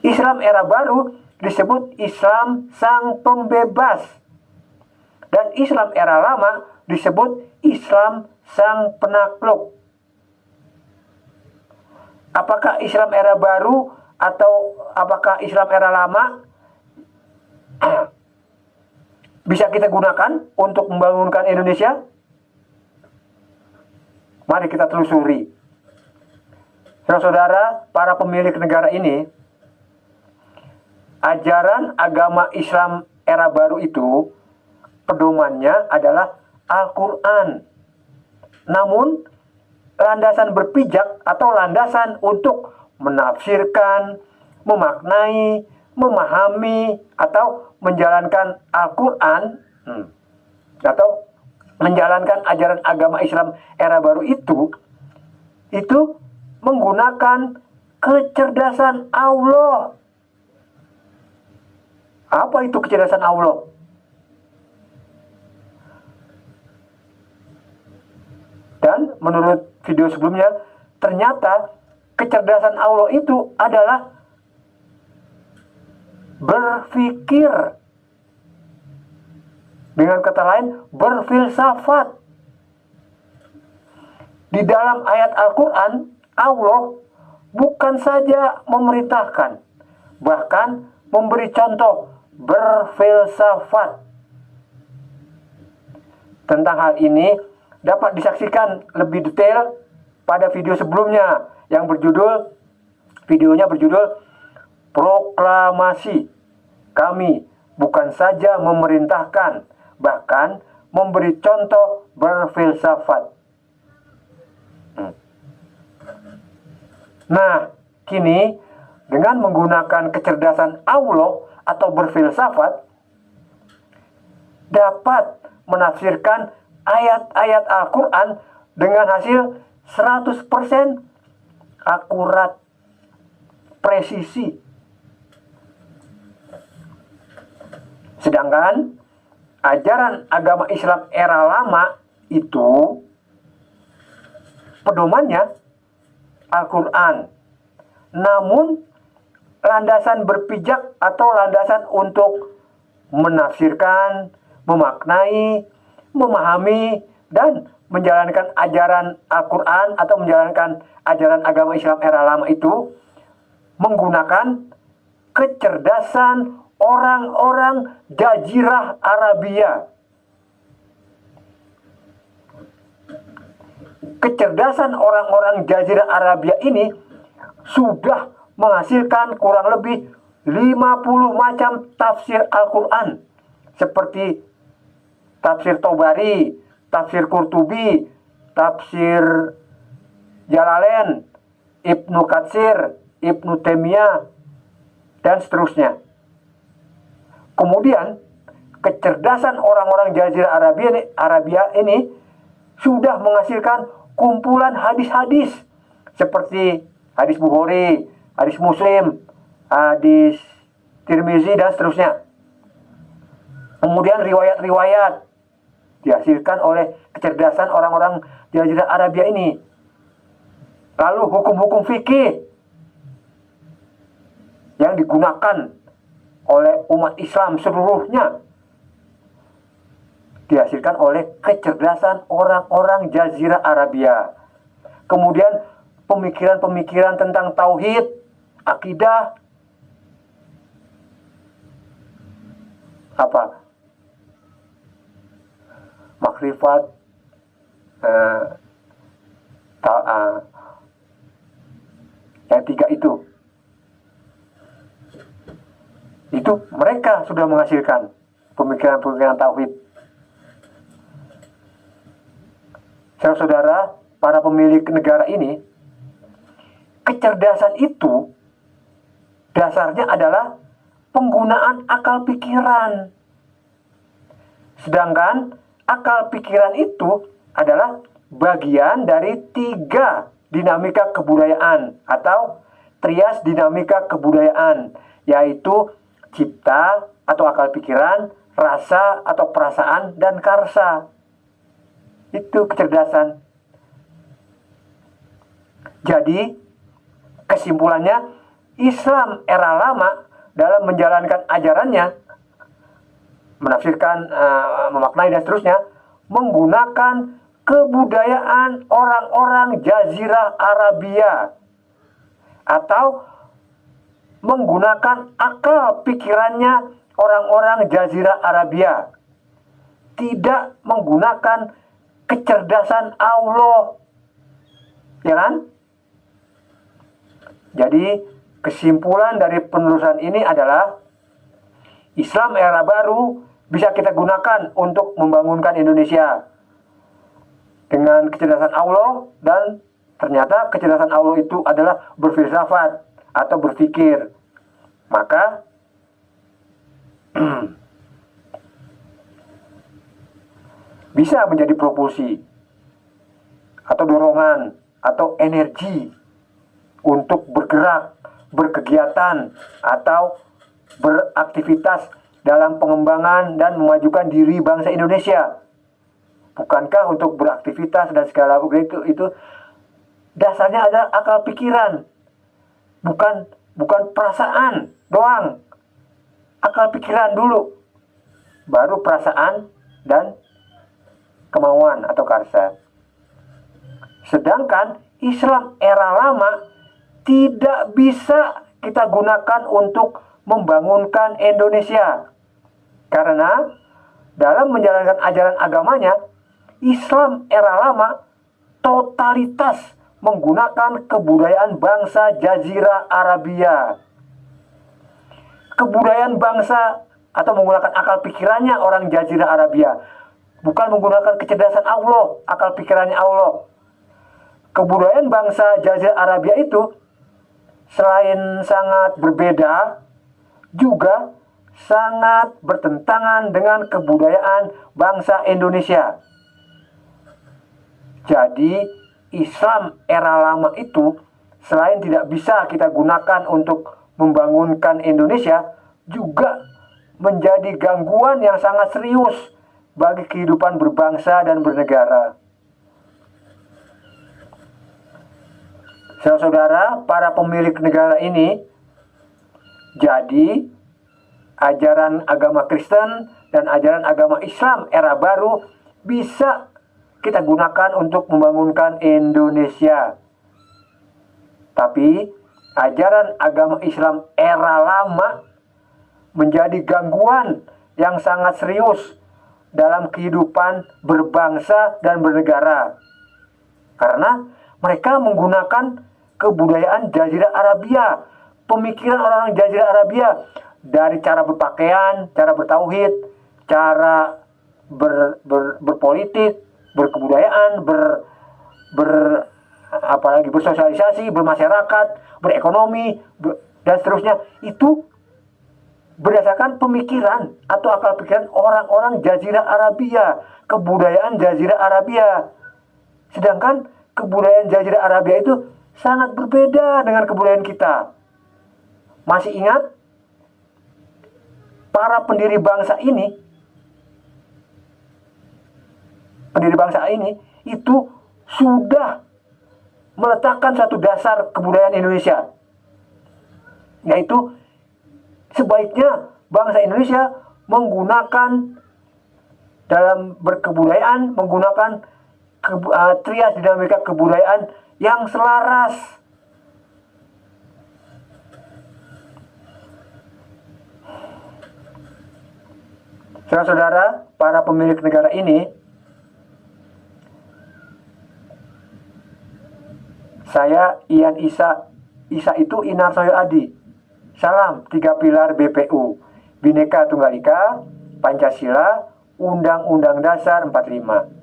Islam era baru disebut Islam sang pembebas. Dan Islam era lama disebut Islam sang penakluk. Apakah Islam era baru atau apakah Islam era lama bisa kita gunakan untuk membangunkan Indonesia? Mari kita telusuri. Saudara-saudara, para pemilik negara ini, ajaran agama Islam era baru itu pedomannya adalah Al-Quran. Namun, landasan berpijak atau landasan untuk menafsirkan, memaknai, memahami, atau menjalankan Al-Quran atau menjalankan ajaran agama Islam era baru itu menggunakan kecerdasan Allah. Apa itu kecerdasan Allah? Dan menurut video sebelumnya, ternyata kecerdasan Allah itu adalah berpikir. Dengan kata lain, berfilsafat. Di dalam ayat Al-Quran, Allah bukan saja memerintahkan, bahkan memberi contoh berfilsafat. Tentang hal ini dapat disaksikan lebih detail pada video sebelumnya yang videonya berjudul Proklamasi. Kami bukan saja memerintahkan, bahkan memberi contoh berfilsafat. Nah, kini dengan menggunakan kecerdasan Allah atau berfilsafat dapat menafsirkan ayat-ayat Al-Quran dengan hasil 100% akurat, presisi. Sedangkan ajaran agama Islam era lama itu pedomannya Al-Quran. Namun landasan berpijak atau landasan untuk menafsirkan, memaknai, memahami, dan menjalankan ajaran Al-Quran atau menjalankan ajaran agama Islam era lama itu menggunakan kecerdasan orang-orang Jazirah Arabia. Kecerdasan orang-orang Jazirah Arabia ini sudah menghasilkan kurang lebih 50 macam tafsir Al-Quran, seperti tafsir Tobari, tafsir Qurtubi, tafsir Jalalain, Ibnu Katsir, Ibnu Taimiyah, dan seterusnya. Kemudian, kecerdasan orang-orang Jazirah Arabia ini sudah menghasilkan kumpulan hadis-hadis seperti hadis Bukhari, hadis Muslim, hadis Tirmizi, dan seterusnya. Kemudian riwayat-riwayat dihasilkan oleh kecerdasan orang-orang Jazirah Arabia ini. Lalu hukum-hukum fikih yang digunakan oleh umat Islam seluruhnya dihasilkan oleh kecerdasan orang-orang Jazirah Arabia. Kemudian pemikiran-pemikiran tentang tauhid, akidah, makrifat, yang tiga itu mereka sudah menghasilkan pemikiran-pemikiran tauhid. Saudara-saudara, para pemilik negara ini, kecerdasan itu dasarnya adalah penggunaan akal pikiran. Sedangkan akal pikiran itu adalah bagian dari 3 dinamika kebudayaan atau trias dinamika kebudayaan, yaitu cipta atau akal pikiran, rasa atau perasaan, dan karsa. Itu kecerdasan. Jadi, kesimpulannya, Islam era lama dalam menjalankan ajarannya, menafsirkan, memaknai dan seterusnya, menggunakan kebudayaan orang-orang Jazirah Arabia atau menggunakan akal pikirannya orang-orang Jazirah Arabia, tidak menggunakan kecerdasan Allah, ya kan? Jadi kesimpulan dari penelusuran ini adalah Islam era baru bisa kita gunakan untuk membangunkan Indonesia dengan kecerdasan Allah, dan ternyata kecerdasan Allah itu adalah berfilsafat atau berpikir. Maka bisa menjadi propulsi atau dorongan atau energi untuk bergerak, berkegiatan, atau beraktivitas dalam pengembangan dan memajukan diri bangsa Indonesia. Bukankah untuk beraktivitas dan segala itu dasarnya ada akal pikiran, bukan perasaan doang. Akal pikiran dulu, baru perasaan dan kemauan atau karsa. Sedangkan Islam era lama tidak bisa kita gunakan untuk membangunkan Indonesia. Karena dalam menjalankan ajaran agamanya, Islam era lama totalitas menggunakan kebudayaan bangsa Jazirah Arabia. Kebudayaan bangsa atau menggunakan akal pikirannya orang Jazirah Arabia, bukan menggunakan kecerdasan Allah, akal pikirannya Allah. Kebudayaan bangsa Jazirah Arabia itu selain sangat berbeda, juga sangat bertentangan dengan kebudayaan bangsa Indonesia. Jadi Islam era lama itu selain tidak bisa kita gunakan untuk membangunkan Indonesia, juga menjadi gangguan yang sangat serius bagi kehidupan berbangsa dan bernegara. Saudara-saudara, para pemilik negara ini, jadi ajaran agama Kristen dan ajaran agama Islam era baru bisa kita gunakan untuk membangunkan Indonesia. Tapi ajaran agama Islam era lama menjadi gangguan yang sangat serius dalam kehidupan berbangsa dan bernegara. Karena mereka menggunakan kebudayaan Jazirah Arabia, pemikiran orang Jazirah Arabia, dari cara berpakaian, cara bertauhid, cara berpolitik, berkebudayaan, apalagi bersosialisasi, bermasyarakat, berekonomi, dan seterusnya. Itu berdasarkan pemikiran atau akal pikiran orang-orang Jazirah Arabia, kebudayaan Jazirah Arabia. Sedangkan kebudayaan Jazirah Arabia itu sangat berbeda dengan kebudayaan kita. Masih ingat para pendiri bangsa ini itu sudah meletakkan satu dasar kebudayaan Indonesia, yaitu sebaiknya bangsa Indonesia menggunakan dalam berkebudayaan, menggunakan trias dinamika kebudayaan yang selaras. Saudara-saudara, para pemilik negara ini, saya Ian Isa itu Inarsoyo Adi. Salam 3 pilar BPU, Bhinneka Tunggal Ika, Pancasila, Undang-Undang Dasar 45.